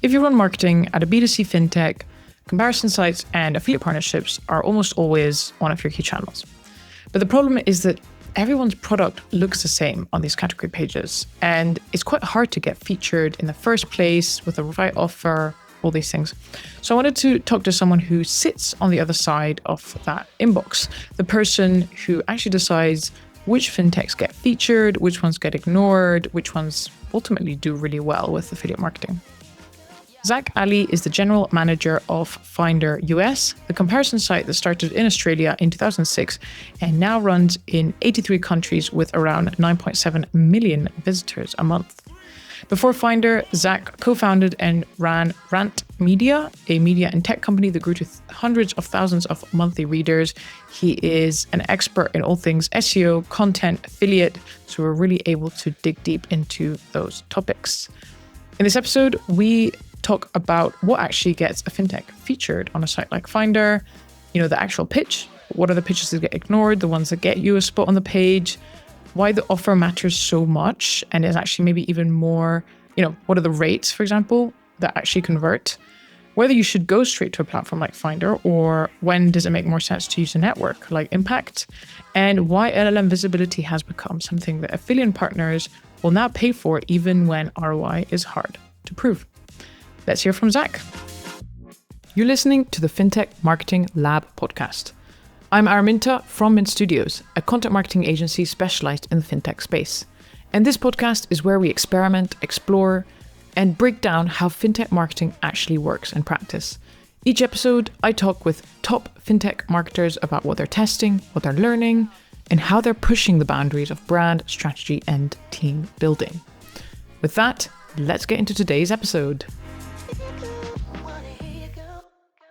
If you run marketing at a B2C fintech, comparison sites and affiliate partnerships are almost always one of your key channels. But the problem is that everyone's product looks the same on these category pages, and it's quite hard to get featured in the first place with the right offer, all these things. So I wanted to talk to someone who sits on the other side of that inbox, the person who actually decides which fintechs get featured, which ones get ignored, which ones ultimately do really well with affiliate marketing. Zach Ali is the general manager of Finder US, the comparison site that started in Australia in 2006 and now runs in 83 countries with around 9.7 million visitors a month. Before Finder, Zach co-founded and ran Rant Media, a media and tech company that grew to hundreds of thousands of monthly readers. He is an expert in all things SEO, content, affiliate, so we're really able to dig deep into those topics. In this episode, we talk about what actually gets a fintech featured on a site like Finder, the actual pitch, what are the pitches that get ignored, the ones that get you a spot on the page, why the offer matters so much and is actually maybe even more, what are the rates, for example, that actually convert, whether you should go straight to a platform like Finder or when does it make more sense to use a network like Impact, and why LLM Visibility has become something that affiliate partners will now pay for even when ROI is hard to prove. Let's hear from Zach. You're listening to the Fintech Marketing Lab podcast. I'm Araminta from Mint Studios, a content marketing agency specialized in the fintech space. And this podcast is where we experiment, explore, and break down how fintech marketing actually works in practice. Each episode, I talk with top fintech marketers about what they're testing, what they're learning, and how they're pushing the boundaries of brand, strategy, and team building. With that, let's get into today's episode.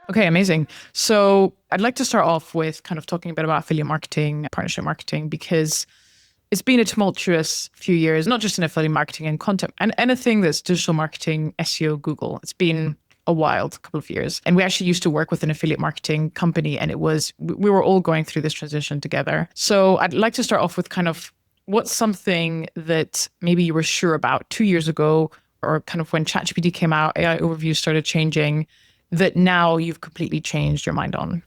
Okay, amazing. So I'd like to start off with kind of talking a bit about affiliate marketing, partnership marketing, because it's been a tumultuous few years, not just in affiliate marketing and content and anything that's digital marketing, SEO, Google. It's been a wild couple of years. And we actually used to work with an affiliate marketing company, and we were all going through this transition together. So I'd like to start off with kind of what's something that maybe you were sure about 2 years ago, or kind of when ChatGPT came out, AI overviews started changing, that now you've completely changed your mind on?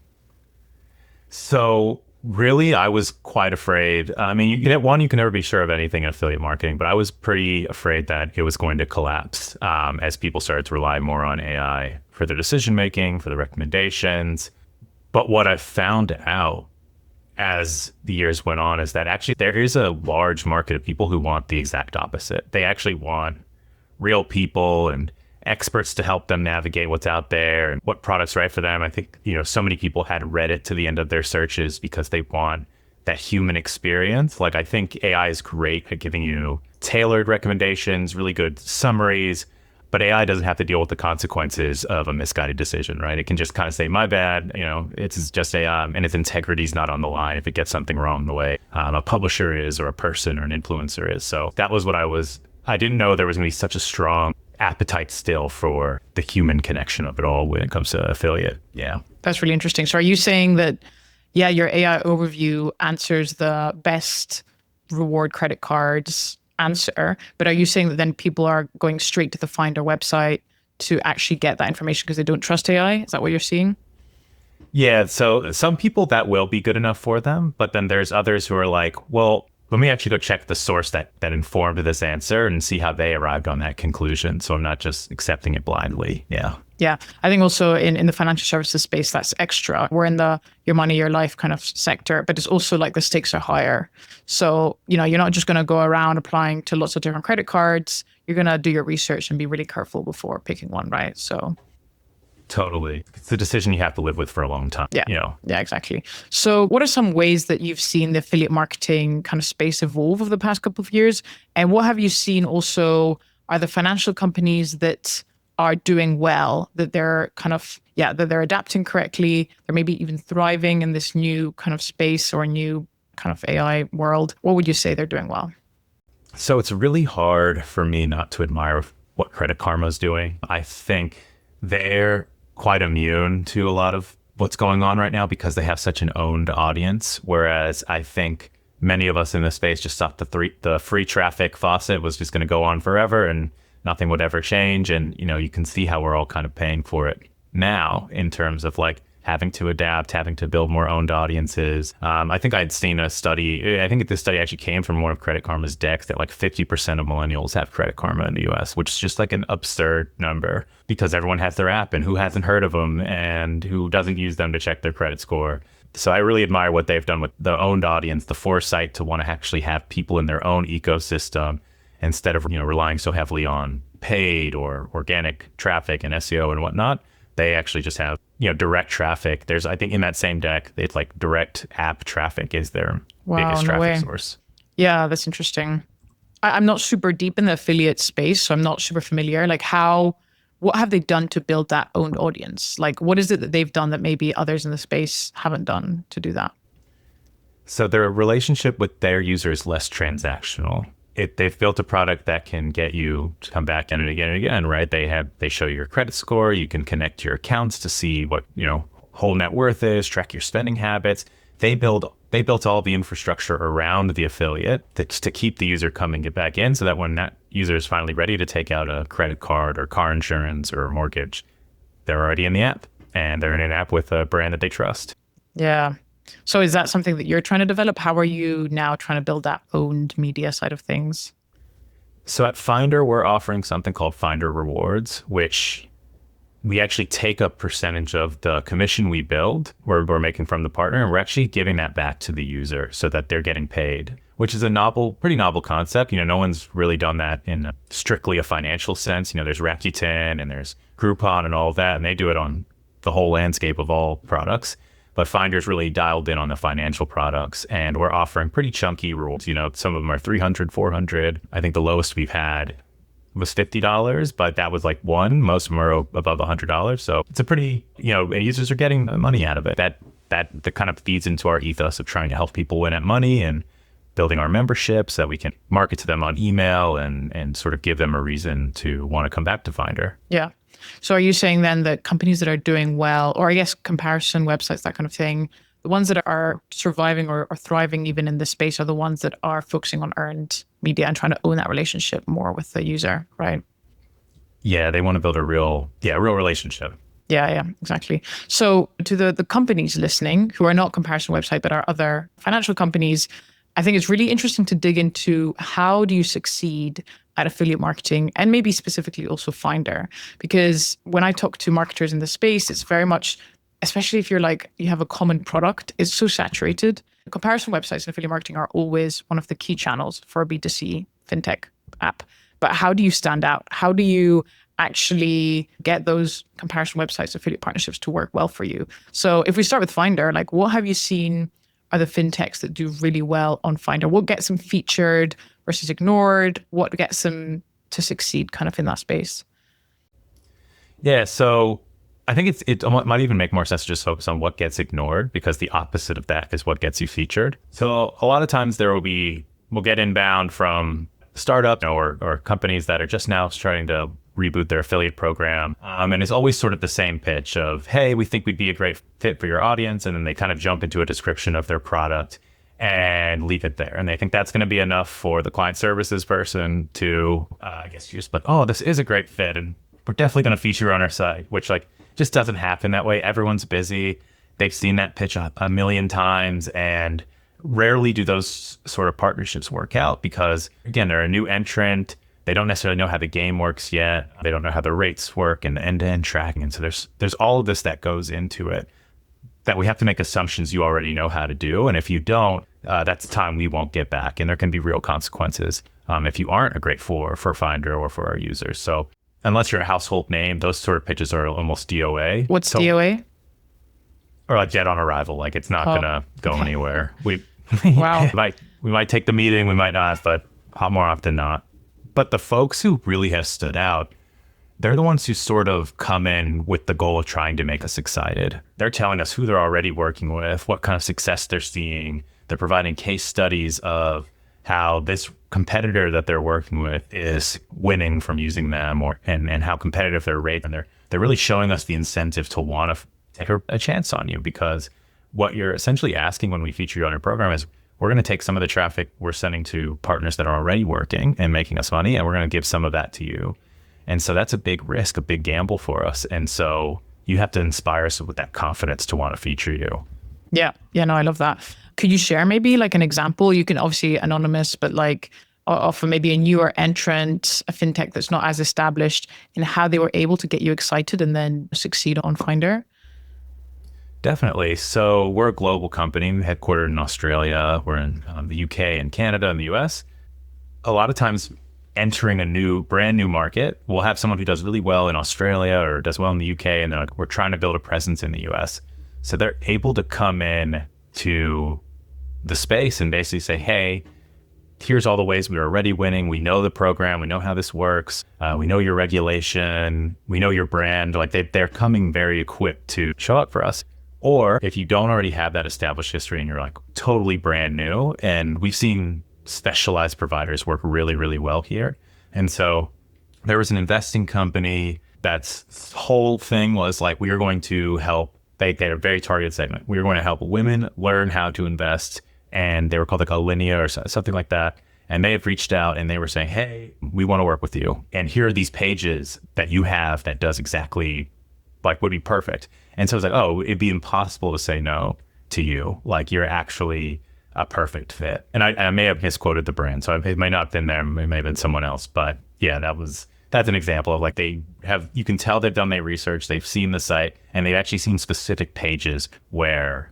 So really, I was quite afraid. I mean, you can never be sure of anything in affiliate marketing, but I was pretty afraid that it was going to collapse as people started to rely more on AI for their decision-making, for the recommendations. But what I found out as the years went on is that actually there is a large market of people who want the exact opposite. They actually want real people and experts to help them navigate what's out there and what product's right for them. I think, so many people had Reddit to the end of their searches because they want that human experience. Like, I think AI is great at giving you tailored recommendations, really good summaries, but AI doesn't have to deal with the consequences of a misguided decision, right? It can just kind of say, my bad, it's just AI, and its integrity is not on the line if it gets something wrong the way a publisher is, or a person or an influencer is. So that was what I didn't know there was going to be such a strong appetite still for the human connection of it all when it comes to affiliate. Yeah. That's really interesting. So are you saying that, your AI overview answers the best reward credit cards answer, but are you saying that then people are going straight to the Finder website to actually get that information because they don't trust AI? Is that what you're seeing? Yeah. So some people that will be good enough for them, but then there's others who are like, well, let me actually go check the source that informed this answer and see how they arrived on that conclusion. So I'm not just accepting it blindly. Yeah. Yeah. I think also in the financial services space, that's extra. We're in the your money, your life kind of sector, but it's also like the stakes are higher. So, you're not just going to go around applying to lots of different credit cards. You're going to do your research and be really careful before picking one, right? So totally. It's a decision you have to live with for a long time. Yeah. Yeah, exactly. So what are some ways that you've seen the affiliate marketing kind of space evolve over the past couple of years? And what have you seen also, are the financial companies that are doing well, that they're kind of, that they're adapting correctly, they're maybe even thriving in this new kind of space or new kind of AI world? What would you say they're doing well? So it's really hard for me not to admire what Credit Karma is doing. I think they're quite immune to a lot of what's going on right now because they have such an owned audience. Whereas I think many of us in this space just thought the free traffic faucet was just going to go on forever and nothing would ever change. And, you can see how we're all kind of paying for it now in terms of like having to adapt, having to build more owned audiences. I think I'd seen a study, I think this study actually came from one of Credit Karma's decks, that like 50% of millennials have Credit Karma in the US, which is just like an absurd number because everyone has their app, and who hasn't heard of them and who doesn't use them to check their credit score. So I really admire what they've done with the owned audience, the foresight to want to actually have people in their own ecosystem instead of, relying so heavily on paid or organic traffic and SEO and whatnot. They actually just have, direct traffic. There's, I think in that same deck, it's like direct app traffic is their biggest traffic source. Yeah, that's interesting. I'm not super deep in the affiliate space, so I'm not super familiar. Like what have they done to build that owned audience? Like, what is it that they've done that maybe others in the space haven't done to do that? So their relationship with their user is less transactional. They've built a product that can get you to come back in and again and again, right? They show you your credit score. You can connect your accounts to see what, whole net worth is, track your spending habits. They built all the infrastructure around the affiliate to keep the user coming back in, so that when that user is finally ready to take out a credit card or car insurance or a mortgage, they're already in the app, and they're in an app with a brand that they trust. Yeah. So is that something that you're trying to develop? How are you now trying to build that owned media side of things? So at Finder, we're offering something called Finder Rewards, which we actually take a percentage of the commission we build, we're making from the partner, and we're actually giving that back to the user so that they're getting paid, which is a pretty novel concept. No one's really done that in strictly a financial sense. There's Rakuten and there's Groupon and all of that, and they do it on the whole landscape of all products. But Finder's really dialed in on the financial products, and we're offering pretty chunky rewards. Some of them are $300, $400. I think the lowest we've had was $50, but that was like one. Most of them are above $100. So it's a pretty, users are getting money out of it. That kind of feeds into our ethos of trying to help people win at money and building our membership so that we can market to them on email and sort of give them a reason to want to come back to Finder. Yeah. So are you saying then that companies that are doing well, or I guess comparison websites, that kind of thing, the ones that are surviving or thriving even in this space are the ones that are focusing on earned media and trying to own that relationship more with the user, right? Yeah, they want to build a real relationship. Yeah, exactly. So to the companies listening who are not comparison website, but are other financial companies, I think it's really interesting to dig into how do you succeed at affiliate marketing, and maybe specifically also Finder. Because when I talk to marketers in the space, it's very much, especially if you have a common product, it's so saturated. Comparison websites and affiliate marketing are always one of the key channels for a B2C fintech app. But how do you stand out? How do you actually get those comparison websites, affiliate partnerships to work well for you? So if we start with Finder, what have you seen are the fintechs that do really well on Finder? What gets them featured versus ignored? What gets them to succeed kind of in that space? Yeah, so I think it might even make more sense to just focus on what gets ignored, because the opposite of that is what gets you featured. So a lot of times we'll get inbound from startup or companies that are just now starting to reboot their affiliate program. And it's always sort of the same pitch of, hey, we think we'd be a great fit for your audience. And then they kind of jump into a description of their product and leave it there. And they think that's going to be enough for the client services person to, I guess, just like, oh, this is a great fit, and we're definitely going to feature you on our site, which just doesn't happen that way. Everyone's busy. They've seen that pitch a million times, and rarely do those sort of partnerships work out because, again, they're a new entrant. They don't necessarily know how the game works yet. They don't know how the rates work and the end-to-end tracking. And so there's all of this that goes into it that we have to make assumptions you already know how to do. And if you don't, that's time we won't get back. And there can be real consequences if you aren't a great for Finder or for our users. So unless you're a household name, those sort of pitches are almost DOA. What's DOA? Or like dead on arrival. Like it's not going to go anywhere. Wow. we might take the meeting, we might not, but more often not. But the folks who really have stood out, they're the ones who sort of come in with the goal of trying to make us excited. They're telling us who they're already working with, what kind of success they're seeing. They're providing case studies of how this competitor that they're working with is winning from using them, and how competitive their rate. And they're really showing us the incentive to want to take a chance on you, because what you're essentially asking when we feature you on your program is, we're going to take some of the traffic we're sending to partners that are already working and making us money, and we're going to give some of that to you. And so that's a big risk, a big gamble for us. And so you have to inspire us with that confidence to want to feature you. Yeah. Yeah, no, I love that. Could you share maybe like an example? You can obviously anonymous, but like offer maybe a newer entrant, a fintech that's not as established, and how they were able to get you excited and then succeed on Finder? Definitely. So we're a global company headquartered in Australia. We're in the UK and Canada and the US. A lot of times entering a brand new market, we'll have someone who does really well in Australia or does well in the UK, and they're like, we're trying to build a presence in the US. So they're able to come in to the space and basically say, hey, here's all the ways we are already winning. We know the program. We know how this works. We know your regulation. We know your brand. Like they're coming very equipped to show up for us. Or if you don't already have that established history and you're like totally brand new, and we've seen specialized providers work really, really well here. And so there was an investing company that's whole thing was like, we are going to help, they had a very targeted segment. We were going to help women learn how to invest. And they were called like Alinea or something like that. And they have reached out and they were saying, hey, we want to work with you. And here are these pages that you have that does exactly like would be perfect. And so I was like, oh, it'd be impossible to say no to you. Like you're actually a perfect fit. And I may have misquoted the brand. So it might not have been them. It may have been someone else. But yeah, that's an example of like you can tell they've done their research. They've seen the site and they've actually seen specific pages where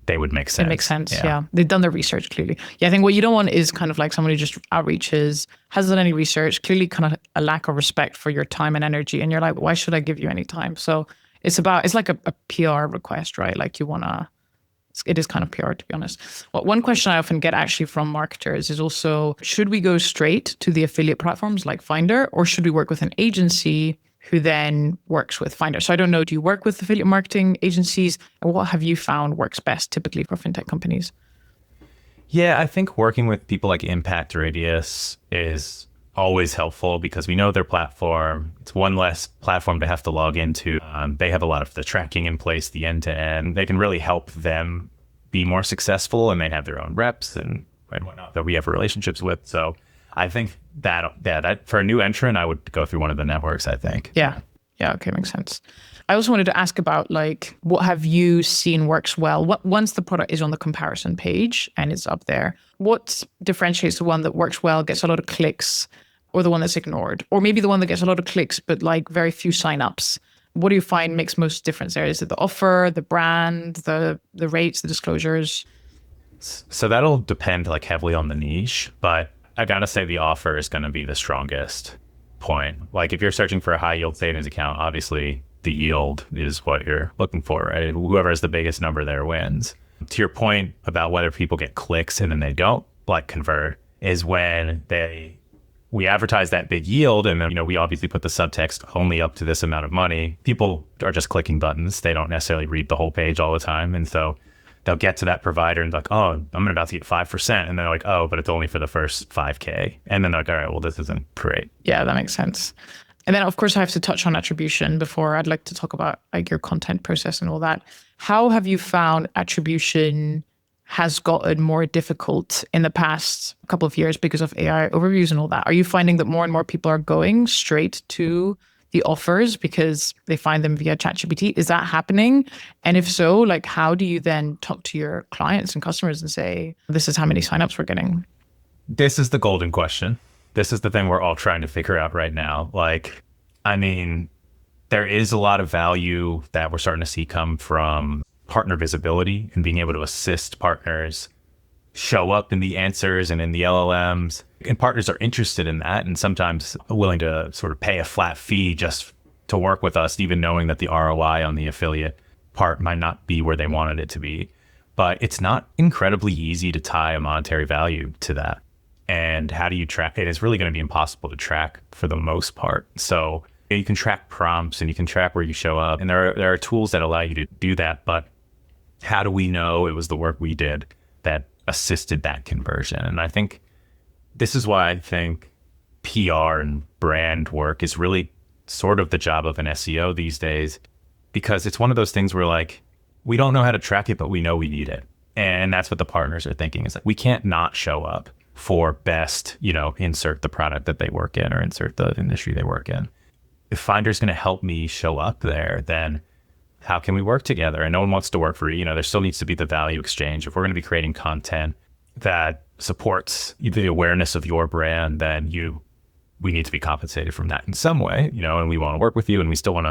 they would make sense. It makes sense. Yeah. They've done their research clearly. Yeah. I think what you don't want is kind of like someone who just outreaches, hasn't done any research, clearly kind of a lack of respect for your time and energy. And you're like, why should I give you any time? So it's like a PR request, right? Like it is kind of PR, to be honest. Well, one question I often get actually from marketers is also, should we go straight to the affiliate platforms like Finder, or should we work with an agency who then works with Finder? So I don't know, do you work with affiliate marketing agencies? And what have you found works best typically for fintech companies? Yeah, I think working with people like Impact Radius is always helpful because we know their platform. It's one less platform to have to log into. They have a lot of the tracking in place, the end-to-end. They can really help them be more successful, and they have their own reps and whatnot that we have relationships with. So I think that for a new entrant, I would go through one of the networks, I think. Yeah. Yeah. Okay. Makes sense. I also wanted to ask about like, what have you seen works well? Once the product is on the comparison page and it's up there, what differentiates the one that works well, gets a lot of clicks, or the one that's ignored? Or maybe the one that gets a lot of clicks, but like very few signups? What do you find makes most difference there? Is it the offer, the brand, the rates, the disclosures? So that'll depend like heavily on the niche, but I gotta say the offer is gonna be the strongest point. Like if you're searching for a high yield savings account, obviously the yield is what you're looking for, right? Whoever has the biggest number there wins. To your point about whether people get clicks and then they don't like convert is when we advertise that big yield, and then, we obviously put the subtext only up to this amount of money. People are just clicking buttons. They don't necessarily read the whole page all the time. And so they'll get to that provider and like, oh, I'm about to get 5%. And they're like, oh, but it's only for the first 5K. And then they're like, all right, well, this isn't great. Yeah, that makes sense. And then of course I have to touch on attribution before I'd like to talk about like your content process and all that. How have you found attribution has gotten more difficult in the past couple of years because of AI overviews and all that? Are you finding that more and more people are going straight to the offers because they find them via ChatGPT? Is that happening? And if so, like how do you then talk to your clients and customers and say, this is how many signups we're getting? This is the golden question. This is the thing we're all trying to figure out right now. Like, I mean, there is a lot of value that we're starting to see come from partner visibility and being able to assist partners show up in the answers and in the LLMs. And partners are interested in that and sometimes willing to sort of pay a flat fee just to work with us, even knowing that the ROI on the affiliate part might not be where they wanted it to be. But it's not incredibly easy to tie a monetary value to that. And how do you track it? It's really going to be impossible to track for the most part. So you can track prompts and you can track where you show up. And there are tools that allow you to do that. But how do we know it was the work we did that assisted that conversion? And I think this is why I think PR and brand work is really sort of the job of an SEO these days, because it's one of those things where like, we don't know how to track it, but we know we need it. And that's what the partners are thinking is like, we can't not show up for best, insert the product that they work in or insert the industry they work in. if Finder's going to help me show up there, then how can we work together? And no one wants to work for, there still needs to be the value exchange. If we're going to be creating content that supports the awareness of your brand, then we need to be compensated from that in some way, and we want to work with you, and we still want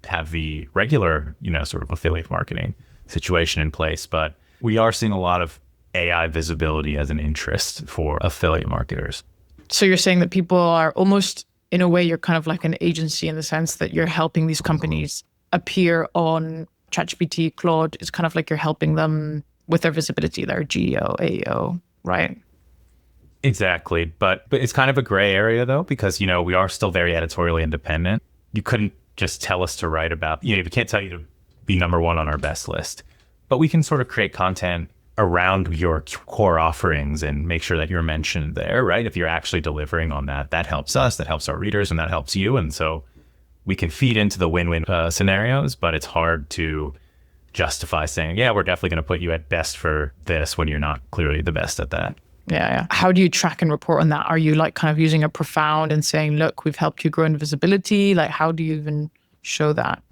to have the regular, sort of affiliate marketing situation in place. But we are seeing a lot of AI visibility as an interest for affiliate marketers. So you're saying that people are almost, in a way, you're kind of like an agency in the sense that you're helping these companies appear on ChatGPT, Claude. It's kind of like you're helping them with their visibility, their GEO, AEO, right? Exactly. But it's kind of a gray area, though, because, we are still very editorially independent. You couldn't just tell us to write about, we can't tell you to be number one on our best list, but we can sort of create content around your core offerings and make sure that you're mentioned there, right? If you're actually delivering on that, that helps us, that helps our readers, and that helps you. And so we can feed into the win-win scenarios, but it's hard to justify saying, yeah, we're definitely going to put you at best for this when you're not clearly the best at that. Yeah. How do you track and report on that? Are you like kind of using a profound and saying, look, we've helped you grow in visibility? Like, how do you even show that?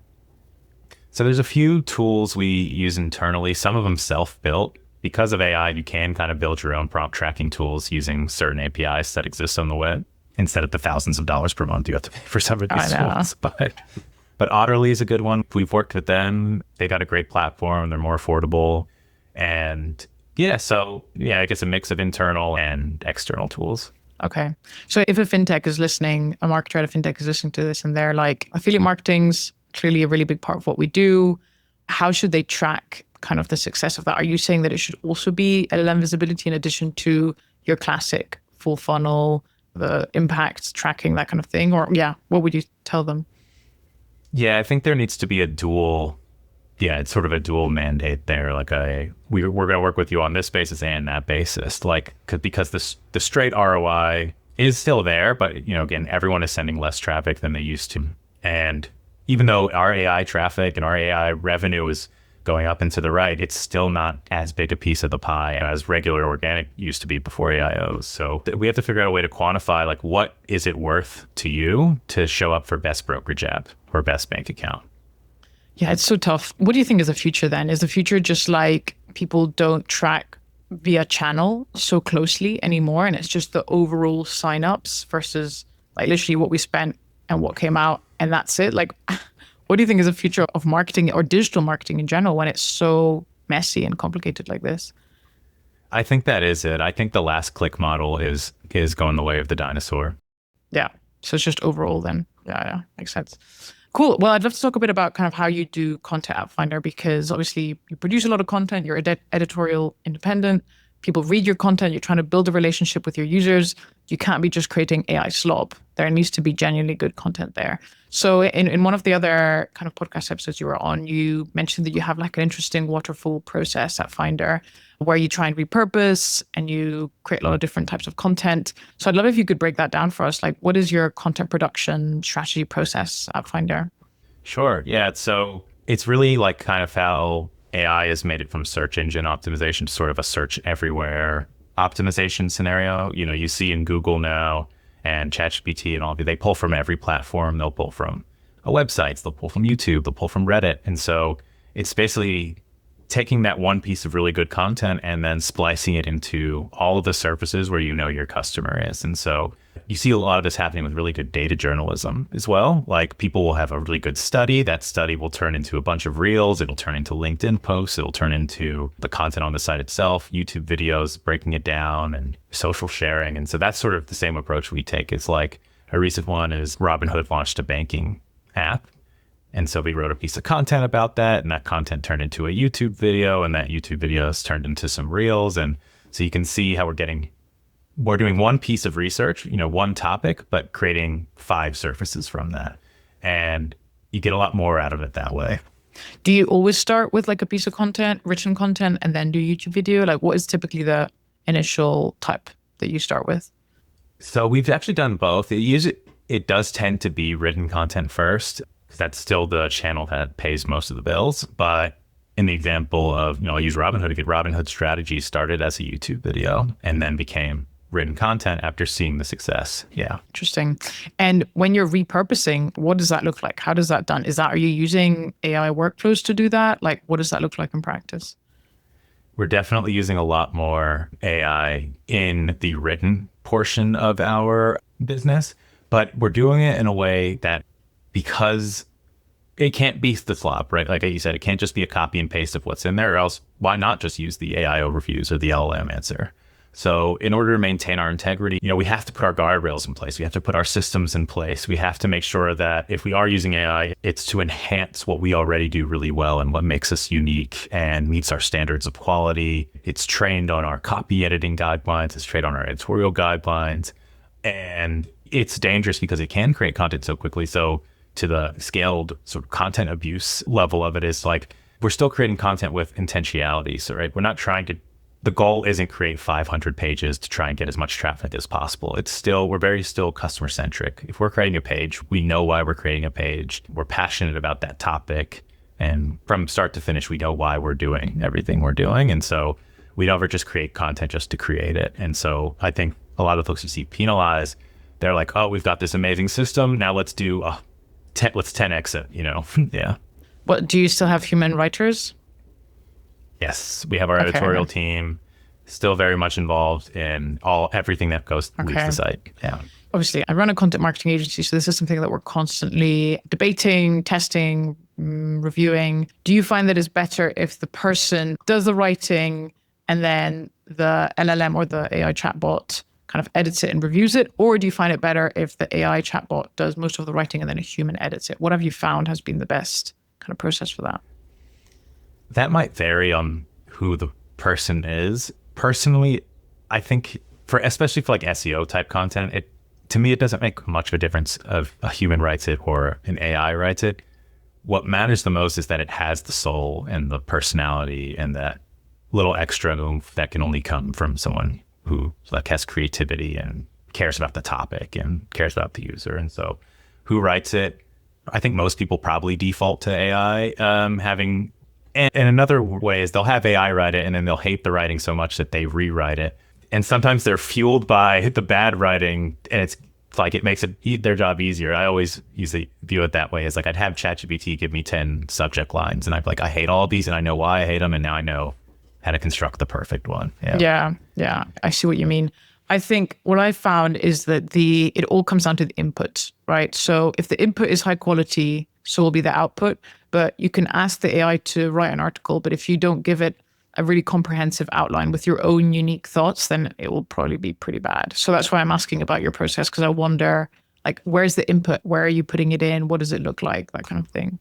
So there's a few tools we use internally, some of them self-built. Because of AI, you can kind of build your own prompt tracking tools using certain APIs that exist on the web instead of the thousands of dollars per month you have to pay for some of these tools. But Otterly is a good one. We've worked with them. They got a great platform. They're more affordable. And I guess a mix of internal and external tools. Okay. So if a fintech is listening, a marketer at a fintech is listening to this and they're like, affiliate marketing's clearly a really big part of what we do. How should they track kind of the success of that? Are you saying that it should also be LLM visibility in addition to your classic full funnel, the impact tracking, that kind of thing? Or what would you tell them? Yeah, I think there needs to be it's sort of a dual mandate there. Like we're going to work with you on this basis and that basis, because the straight ROI is still there, but again, everyone is sending less traffic than they used to. And even though our AI traffic and our AI revenue is going up and to the right, it's still not as big a piece of the pie as regular organic used to be before AIOs. So we have to figure out a way to quantify, like, what is it worth to you to show up for best brokerage app or best bank account? Yeah, it's so tough. What do you think is the future then? Is the future just like people don't track via channel so closely anymore, and it's just the overall signups versus like literally what we spent and what came out, and that's it? Like, what do you think is the future of marketing or digital marketing in general when it's so messy and complicated like this? I think that is it. I think the last click model is going the way of the dinosaur. Yeah. So it's just overall then. Yeah. Makes sense. Cool. Well, I'd love to talk a bit about kind of how you do content at Finder, because obviously you produce a lot of content, you're editorial independent, people read your content, you're trying to build a relationship with your users. You can't be just creating AI slop. There needs to be genuinely good content there. So in one of the other kind of podcast episodes you were on, you mentioned that you have like an interesting waterfall process at Finder where you try and repurpose and you create a lot of different types of content. So I'd love if you could break that down for us. Like, what is your content production strategy process at Finder? Sure. Yeah. So it's really like kind of how AI has made it from search engine optimization to sort of a search everywhere optimization scenario. You see in Google now and ChatGPT and all, they pull from every platform. They'll pull from websites, they'll pull from YouTube, they'll pull from Reddit. And so it's basically taking that one piece of really good content and then splicing it into all of the surfaces where your customer is. And so you see a lot of this happening with really good data journalism as well. Like, people will have a really good study. That study will turn into a bunch of reels. It'll turn into LinkedIn posts. It'll turn into the content on the site itself, YouTube videos, breaking it down, and social sharing. And so that's sort of the same approach we take. It's like, a recent one is Robinhood launched a banking app. And so we wrote a piece of content about that, and that content turned into a YouTube video, and that YouTube video has turned into some reels. And so you can see how we're doing one piece of research, one topic, but creating 5 surfaces from that. And you get a lot more out of it that way. Do you always start with like a piece of content, written content, and then do YouTube video? Like, what is typically the initial type that you start with? So we've actually done both. It does tend to be written content first. That's still the channel that pays most of the bills. But in the example of, I'll use Robinhood to get Robinhood strategy started as a YouTube video and then became written content after seeing the success. Yeah. Interesting. And when you're repurposing, what does that look like? How does that done? Are you using AI workflows to do that? Like, what does that look like in practice? We're definitely using a lot more AI in the written portion of our business, but we're doing it in a way that, because it can't be the slop, right? Like you said, it can't just be a copy and paste of what's in there, or else why not just use the AI overviews or the LLM answer? So in order to maintain our integrity, we have to put our guardrails in place. We have to put our systems in place. We have to make sure that if we are using AI, it's to enhance what we already do really well and what makes us unique and meets our standards of quality. It's trained on our copy editing guidelines. It's trained on our editorial guidelines. And it's dangerous because it can create content so quickly. So to the scaled sort of content abuse level of it is like, we're still creating content with intentionality. So, right, we're not trying to, the goal isn't create 500 pages to try and get as much traffic as possible. We're very still customer centric. If we're creating a page, we know why we're creating a page. We're passionate about that topic. And from start to finish, we know why we're doing everything we're doing. And so we don't ever just create content just to create it. And so I think a lot of folks you see penalized, they're like, oh, we've got this amazing system. Now let's 10x it, Yeah. What, do you still have human writers? Yes, we have our editorial team, still very much involved in everything that leaves the site. Yeah. Obviously, I run a content marketing agency, so this is something that we're constantly debating, testing, reviewing. Do you find that it's better if the person does the writing and then the LLM or the AI chatbot kind of edits it and reviews it? Or do you find it better if the AI chatbot does most of the writing and then a human edits it? What have you found has been the best kind of process for that? That might vary on who the person is. Personally, I think especially for like SEO type content, to me, it doesn't make much of a difference if a human writes it or an AI writes it. What matters the most is that it has the soul and the personality and that little extra oomph that can only come from someone who like has creativity and cares about the topic and cares about the user. And so who writes it? I think most people probably default to AI And another way is they'll have AI write it and then they'll hate the writing so much that they rewrite it. And sometimes they're fueled by the bad writing and it's like it makes their job easier. I always usually view it that way. It's like I'd have ChatGPT give me 10 subject lines and I'd be like, I hate all of these and I know why I hate them. And now I know how to construct the perfect one. Yeah. I see what you mean. I think what I found is that it all comes down to the input, right? So if the input is high quality, so will be the output. But you can ask the AI to write an article, but if you don't give it a really comprehensive outline with your own unique thoughts, then it will probably be pretty bad. So that's why I'm asking about your process, because I wonder, like, where's the input? Where are you putting it in? What does it look like? That kind of thing.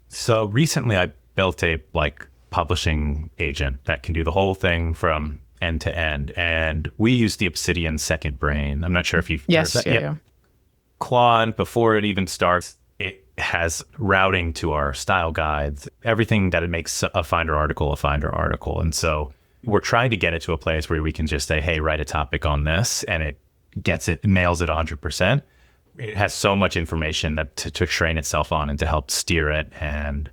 So recently I built a publishing agent that can do the whole thing from end to end. And we use the Obsidian Second Brain. I'm not sure if you've heard of that yet. Yeah. Claude, before it even starts, it has routing to our style guides, everything that it makes a Finder article. And so we're trying to get it to a place where we can just say, hey, write a topic on this, and it nails it 100%. It has so much information that to train itself on and to help steer it, and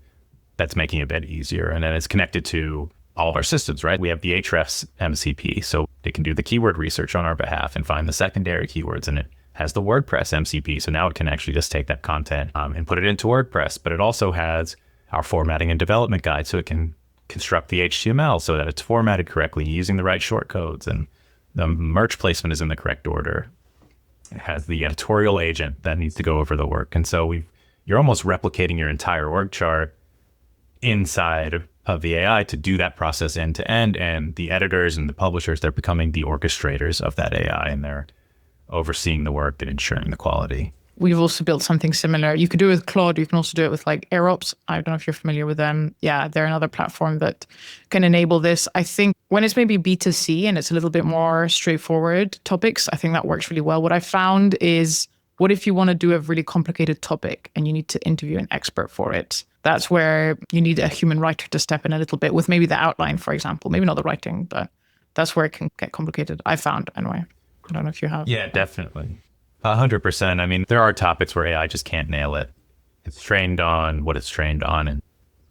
that's making it a bit easier. And then it's connected to all of our systems, right? We have the Ahrefs MCP, so it can do the keyword research on our behalf and find the secondary keywords, and it has the WordPress MCP. So now it can actually just take that content and put it into WordPress, but it also has our formatting and development guide. So it can construct the HTML so that it's formatted correctly using the right shortcodes, and the merch placement is in the correct order. It has the editorial agent that needs to go over the work. And so you're almost replicating your entire org chart inside of the AI to do that process end to end. And the editors and the publishers, they're becoming the orchestrators of that AI, and they're overseeing the work and ensuring the quality. We've also built something similar. You could do it with Claude. You can also do it with like Aerops. I don't know if you're familiar with them. Yeah, they're another platform that can enable this. I think when it's maybe B2C and it's a little bit more straightforward topics, I think that works really well. What I found is, what if you want to do a really complicated topic and you need to interview an expert for it? That's where you need a human writer to step in a little bit with maybe the outline, for example. Maybe not the writing, but that's where it can get complicated. I found anyway. I don't know if you have. Yeah, definitely. 100%. I mean, there are topics where AI just can't nail it. It's trained on what it's trained on, and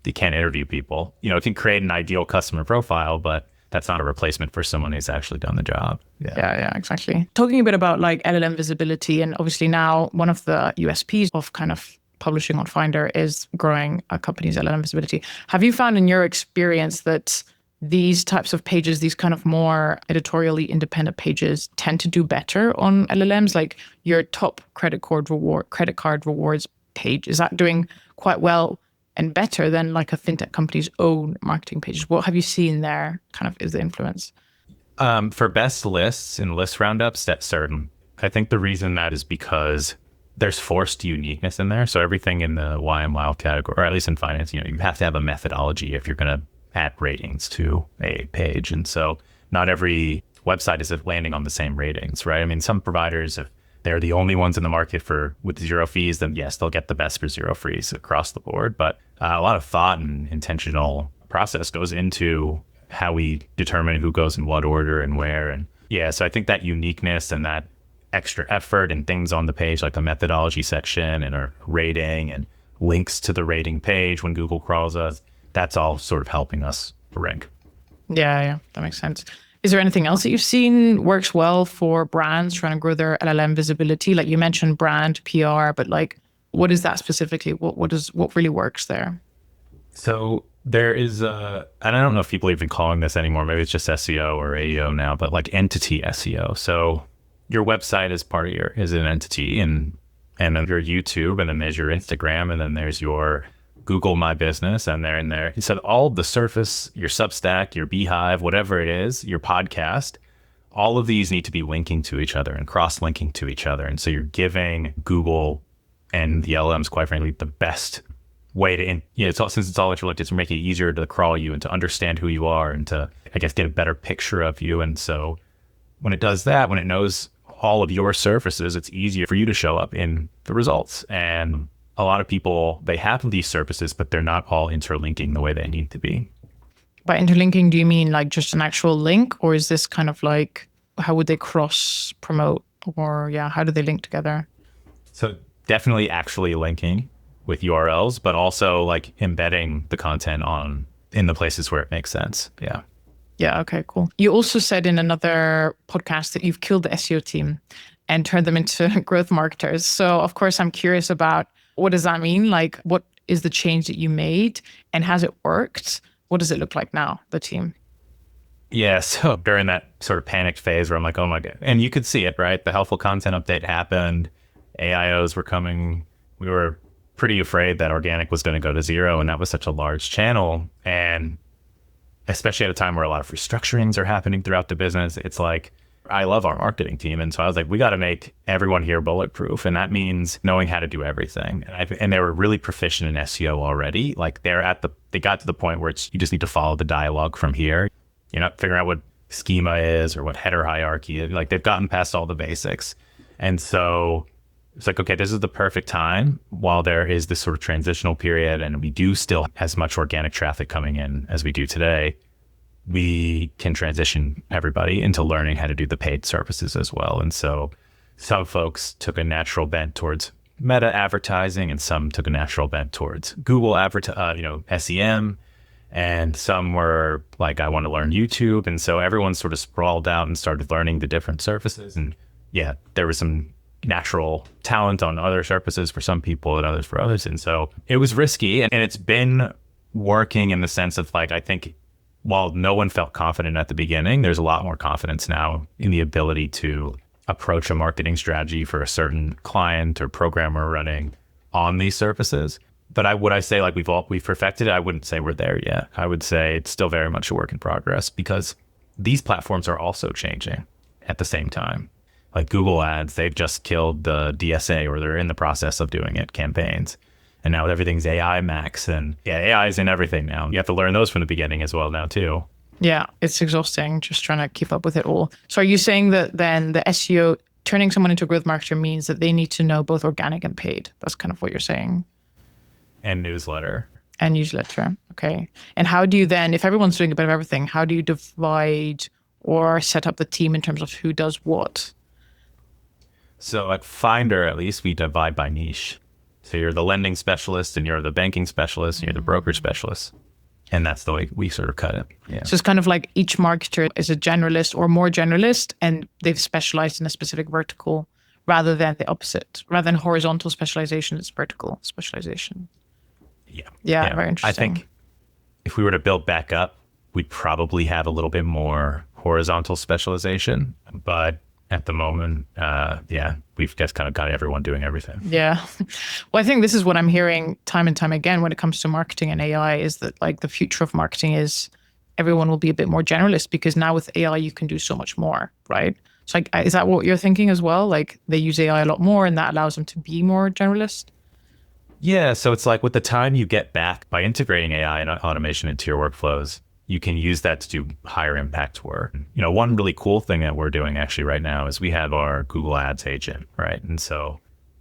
they can't interview people. It can create an ideal customer profile, but that's not a replacement for someone who's actually done the job. Yeah, exactly. Talking a bit about like LLM visibility, and obviously now one of the USPs of kind of publishing on Finder is growing a company's LLM visibility. Have you found in your experience that these types of pages, these kind of more editorially independent pages, tend to do better on LLMs? Like your top credit card rewards page, is that doing quite well and better than like a fintech company's own marketing pages? What have you seen there kind of is the influence? For best lists and list roundups, that's certain. I think the reason that is because there's forced uniqueness in there. So everything in the why and wow category, or at least in finance, you have to have a methodology if you're going to add ratings to a page. And so not every website is landing on the same ratings, right? I mean, some providers, if they're the only ones in the market with zero fees, then yes, they'll get the best for zero fees across the board. But a lot of thought and intentional process goes into how we determine who goes in what order and where. And yeah, so I think that uniqueness and that extra effort and things on the page, like the methodology section and our rating and links to the rating page when Google crawls us, that's all sort of helping us rank. Yeah, that makes sense. Is there anything else that you've seen works well for brands trying to grow their LLM visibility? Like you mentioned brand, PR, but like, what is that specifically? What really works there? So there is and I don't know if people are even calling this anymore. Maybe it's just SEO or AEO now, but like entity SEO. So your website is an entity, and then your YouTube, and then there's your Instagram, and then there's your Google My Business, and they're in there. He said all of the surface, your Substack, your Beehive, whatever it is, your podcast, all of these need to be linking to each other and cross-linking to each other. And so you're giving Google and the LLMs, quite frankly, the best way to, since it's all interlinked, to make it easier to crawl you and to understand who you are and to, I guess, get a better picture of you. And so when it does that, when it knows all of your surfaces, it's easier for you to show up in the results. And a lot of people, they have these surfaces, but they're not all interlinking the way they need to be. By interlinking, do you mean like just an actual link, or is this kind of like, how would they cross promote, or how do they link together? So definitely actually linking with URLs, but also like embedding the content in the places where it makes sense. Yeah. Yeah. Okay, cool. You also said in another podcast that you've killed the SEO team and turned them into growth marketers. So of course, I'm curious about what does that mean? Like, what is the change that you made, and has it worked? What does it look like now, the team? Yeah. So during that sort of panicked phase where I'm like, oh my God, and you could see it, right? The helpful content update happened. AIOs were coming. We were pretty afraid that organic was going to go to zero, and that was such a large channel. And especially at a time where a lot of restructurings are happening throughout the business, it's like, I love our marketing team. And so I was like, we got to make everyone here bulletproof. And that means knowing how to do everything. And they were really proficient in SEO already. Like they got to the point where you just need to follow the dialogue from here. You're not figuring out what schema is or what header hierarchy is. Like they've gotten past all the basics. And so it's like, okay, this is the perfect time while there is this sort of transitional period and we do still as much organic traffic coming in as we do today. We can transition everybody into learning how to do the paid services as well. And so some folks took a natural bent towards meta advertising, and some took a natural bent towards Google SEM, and some were like, I want to learn YouTube. And so everyone sort of sprawled out and started learning the different surfaces. And yeah, there was some natural talent on other surfaces for some people and others for others. And so it was risky, and it's been working in the sense of like, I think while no one felt confident at the beginning, there's a lot more confidence now in the ability to approach a marketing strategy for a certain client or program we're running on these surfaces. But would I say like we've perfected it? I wouldn't say we're there yet. I would say it's still very much a work in progress, because these platforms are also changing at the same time. Like Google Ads, they've just killed the DSA, or they're in the process of doing it, campaigns. And now everything's AI max, and AI is in everything now. You have to learn those from the beginning as well now too. Yeah, it's exhausting just trying to keep up with it all. So are you saying that then the SEO, turning someone into a growth marketer, means that they need to know both organic and paid? That's kind of what you're saying. And newsletter. And newsletter. Okay. And how do you then, if everyone's doing a bit of everything, how do you divide or set up the team in terms of who does what? So at Finder, at least, we divide by niche. So you're the lending specialist, and you're the banking specialist, and you're the broker specialist. And that's the way we sort of cut it. Yeah. So it's kind of like each marketer is a generalist or more generalist, and they've specialized in a specific vertical rather than the opposite. Rather than horizontal specialization, it's vertical specialization. Yeah, very interesting. I think if we were to build back up, we'd probably have a little bit more horizontal specialization. But at the moment, we've just kind of got everyone doing everything. Yeah. Well, I think this is what I'm hearing time and time again when it comes to marketing and AI, is that like the future of marketing is everyone will be a bit more generalist, because now with AI, you can do so much more, right? So like, is that what you're thinking as well? Like they use AI a lot more and that allows them to be more generalist? Yeah. So it's like with the time you get back by integrating AI and automation into your workflows, you can use that to do higher impact work. One really cool thing that we're doing actually right now is we have our Google Ads agent, right? And so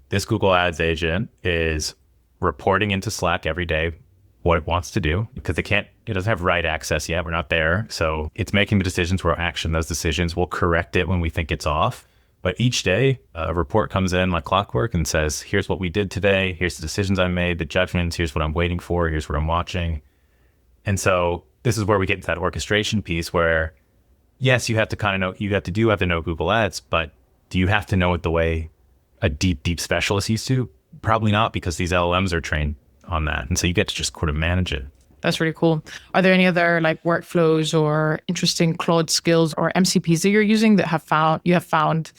this Google Ads agent is reporting into Slack every day what it wants to do, because it doesn't have write access yet. We're not there. So it's making the decisions. We'll action those decisions. We'll correct it when we think it's off. But each day a report comes in like clockwork and says, here's what we did today. Here's the decisions I made, the judgments. Here's what I'm waiting for. Here's what I'm watching. And so this is where we get into that orchestration piece where, yes, you have to kind of know, you have to know Google Ads, but do you have to know it the way a deep specialist used to? Probably not, because these LLMs are trained on that. And so you get to just sort of manage it. That's really cool. Are there any other like workflows or interesting Claude skills or MCPs that you're using that you have found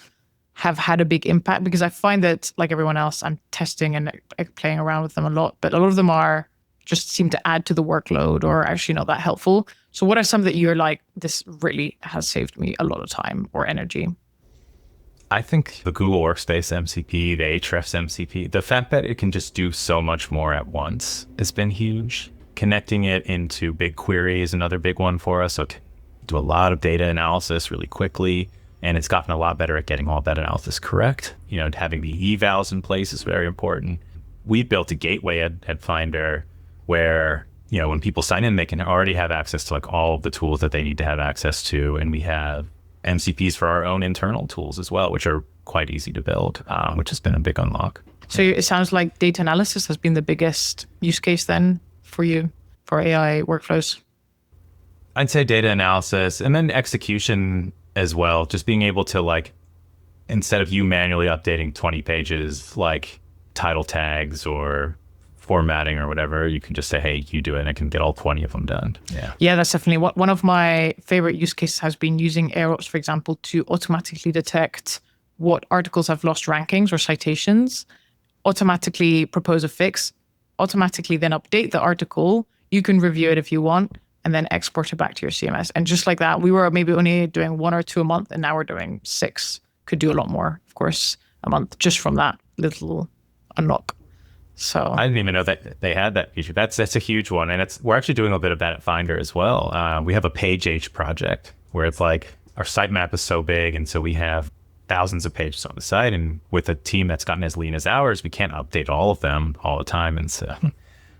have had a big impact? Because I find that, like everyone else, I'm testing and playing around with them a lot, but a lot of them just seem to add to the workload or actually not that helpful. So what are some that you're like, this really has saved me a lot of time or energy? I think the Google Workspace MCP, the Ahrefs MCP, the fact that it can just do so much more at once has been huge. Connecting it into BigQuery is another big one for us. So it can do a lot of data analysis really quickly. And it's gotten a lot better at getting all that analysis correct. Having the evals in place is very important. We built a gateway at Finder where, when people sign in, they can already have access to like all of the tools that they need to have access to. And we have MCPs for our own internal tools as well, which are quite easy to build, which has been a big unlock. So it sounds like data analysis has been the biggest use case then for you for AI workflows. I'd say data analysis and then execution as well. Just being able to, like, instead of you manually updating 20 pages, like title tags or formatting or whatever, you can just say, hey, you do it, and I can get all 20 of them done. Yeah, that's definitely one of my favorite use cases has been using AirOps, for example, to automatically detect what articles have lost rankings or citations, automatically propose a fix, automatically then update the article. You can review it if you want, and then export it back to your CMS. And just like that, we were maybe only doing 1 or 2 a month, and now we're doing 6. Could do a lot more, of course, a month, just from that little unlock. So I didn't even know that they had that feature. That's a huge one. And we're actually doing a bit of that at Finder as well. We have a page age project where it's like our sitemap is so big. And so we have thousands of pages on the site. And with a team that's gotten as lean as ours, we can't update all of them all the time. And so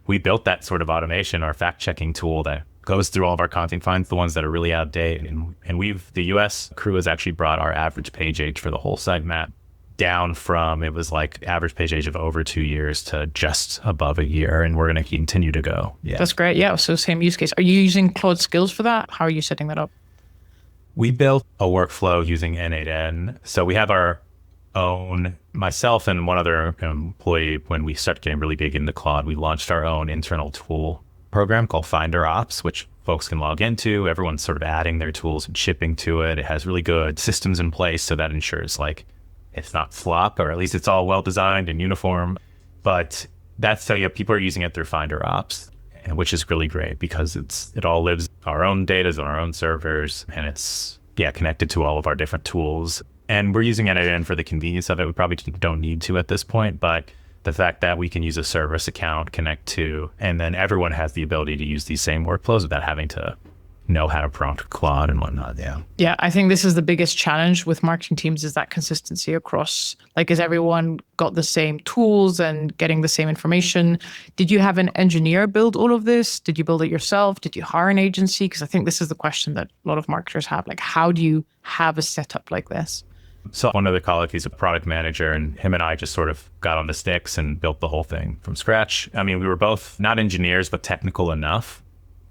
we built that sort of automation, our fact checking tool that goes through all of our content, finds the ones that are really out of date. And the US crew has actually brought our average page age for the whole sitemap down from, it was like average page age of over 2 years to just above a year. And we're going to continue to go. Yeah. That's great. Yeah. So same use case. Are you using Claude Skills for that? How are you setting that up? We built a workflow using N8N. So we have our own, myself and one other employee, when we started getting really big into Claude, we launched our own internal tool program called Finder Ops, which folks can log into. Everyone's sort of adding their tools and shipping to it. It has really good systems in place. So that ensures like, it's not flop, or at least it's all well designed and uniform. But that's so people are using it through Finder Ops, which is really great because it all lives our own data on our own servers, and it's connected to all of our different tools. And we're using N8N for the convenience of it. We probably don't need to at this point, but the fact that we can use a service account, connect to, and then everyone has the ability to use these same workflows without having to know how to prompt Claude and whatnot. Yeah, I think this is the biggest challenge with marketing teams, is that consistency across, like, is everyone got the same tools and getting the same information? Did you have an engineer build all of this? Did you build it yourself? Did you hire an agency? Because I think this is the question that a lot of marketers have. Like, how do you have a setup like this? So one of the colleagues, he's a product manager, and him and I just sort of got on the sticks and built the whole thing from scratch. I mean, we were both not engineers, but technical enough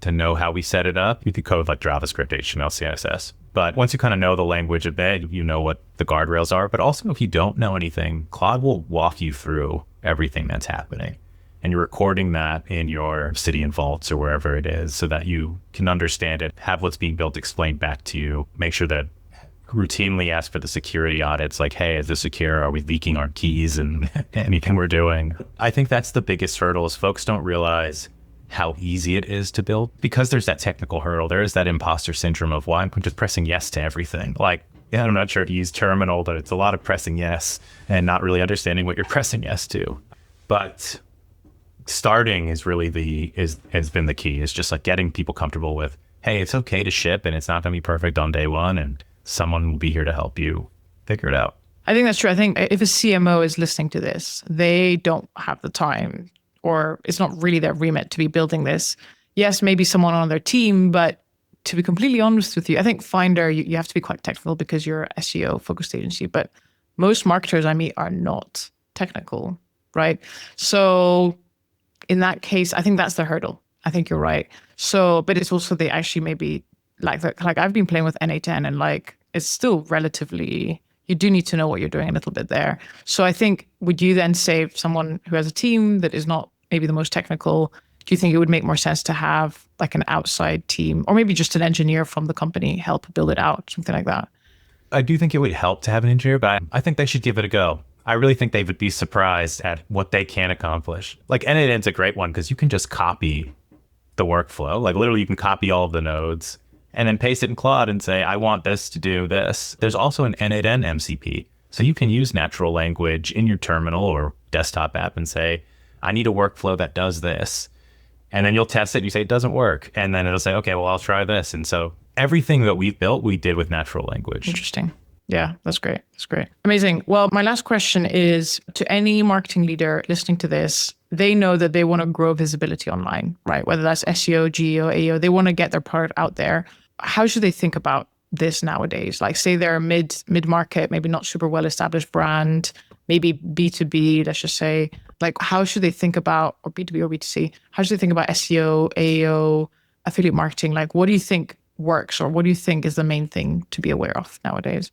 to know how we set it up. You could code like JavaScript, HTML, CSS. But once you kind of know the language a bit, you know what the guardrails are. But also, if you don't know anything, Claude will walk you through everything that's happening. And you're recording that in your City and Vaults or wherever it is so that you can understand it, have what's being built explained back to you, make sure that routinely ask for the security audits, like, hey, is this secure? Are we leaking our keys and anything we're doing? I think that's the biggest hurdle is folks don't realize how easy it is to build because there's that technical hurdle. There is that imposter syndrome of, well, I'm just pressing yes to everything. Like, yeah, I'm not sure if you use terminal, but it's a lot of pressing yes and not really understanding what you're pressing yes to. But starting is really has been the key. It's just like getting people comfortable with, hey, it's okay to ship and it's not going to be perfect on day one and someone will be here to help you figure it out. I think that's true. I think if a CMO is listening to this, they don't have the time or it's not really their remit to be building this. Yes, maybe someone on their team, but to be completely honest with you, I think Finder, you have to be quite technical because you're an SEO focused agency, but most marketers I meet are not technical, right? So in that case, I think that's the hurdle. I think you're right. So, but it's also they actually maybe like I've been playing with N8N and like it's still relatively, you do need to know what you're doing a little bit there. So I think, would you then say someone who has a team that is not maybe the most technical, do you think it would make more sense to have like an outside team or maybe just an engineer from the company help build it out, something like that? I do think it would help to have an engineer, but I think they should give it a go. I really think they would be surprised at what they can accomplish. Like N8N's a great one because you can just copy the workflow. Like literally you can copy all of the nodes and then paste it in Claude and say, I want this to do this. There's also an N8N MCP. So you can use natural language in your terminal or desktop app and say, I need a workflow that does this. And then you'll test it and you say, it doesn't work. And then it'll say, okay, well, I'll try this. And so everything that we've built, we did with natural language. Interesting. Yeah, that's great. That's great. Amazing. Well, my last question is to any marketing leader listening to this, they know that they want to grow visibility online, right? Whether that's SEO, GEO, AEO, they want to get their product out there. How should they think about this nowadays? Like say they're a mid-market, maybe not super well-established brand, maybe B2B, let's just say, like how should they think about, or B2B or B2C, how should they think about SEO, AEO, affiliate marketing? Like what do you think works or what do you think is the main thing to be aware of nowadays?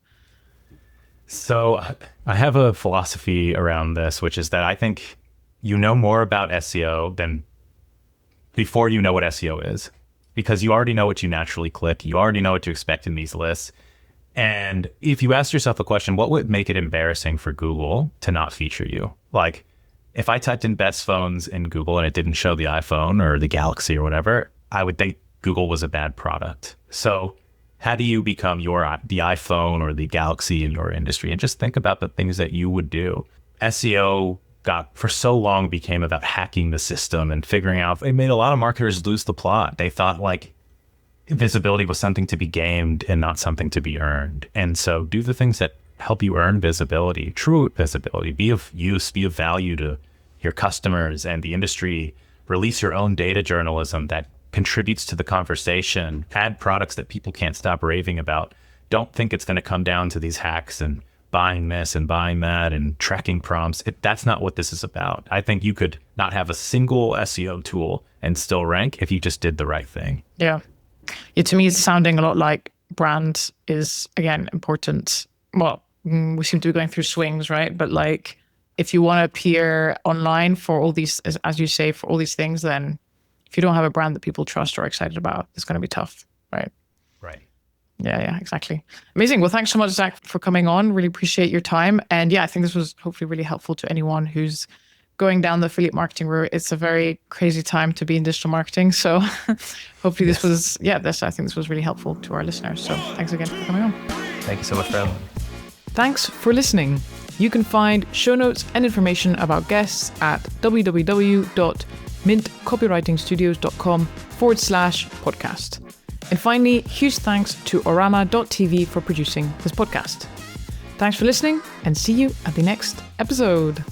So I have a philosophy around this, which is that I think you know more about SEO than before you know what SEO is, because you already know what you naturally click. You already know what to expect in these lists. And if you ask yourself a question, what would make it embarrassing for Google to not feature you? Like if I typed in best phones in Google and it didn't show the iPhone or the Galaxy or whatever, I would think Google was a bad product. So how do you become the iPhone or the Galaxy in your industry? And just think about the things that you would do. SEO for so long became about hacking the system and figuring out, it made a lot of marketers lose the plot. They thought like visibility was something to be gamed and not something to be earned. And so do the things that help you earn visibility, true visibility, be of use, be of value to your customers and the industry, release your own data journalism that contributes to the conversation, add products that people can't stop raving about. Don't think it's going to come down to these hacks and buying this and buying that and tracking prompts. That's not what this is about. I think you could not have a single SEO tool and still rank if you just did the right thing. Yeah. To me, it's sounding a lot like brand is, again, important. Well, we seem to be going through swings, right? But like, if you want to appear online for all these, as you say, for all these things, then if you don't have a brand that people trust or are excited about, it's going to be tough, right? Right. Yeah, exactly. Amazing. Well, thanks so much, Zach, for coming on. Really appreciate your time. And yeah, I think this was hopefully really helpful to anyone who's going down the affiliate marketing route. It's a very crazy time to be in digital marketing. So hopefully this was, I think this was really helpful to our listeners. So thanks again for coming on. Thank you so much for having me. Thanks for listening. You can find show notes and information about guests at www.mintcopywritingstudios.com/podcast. And finally, huge thanks to Orama.tv for producing this podcast. Thanks for listening and see you at the next episode.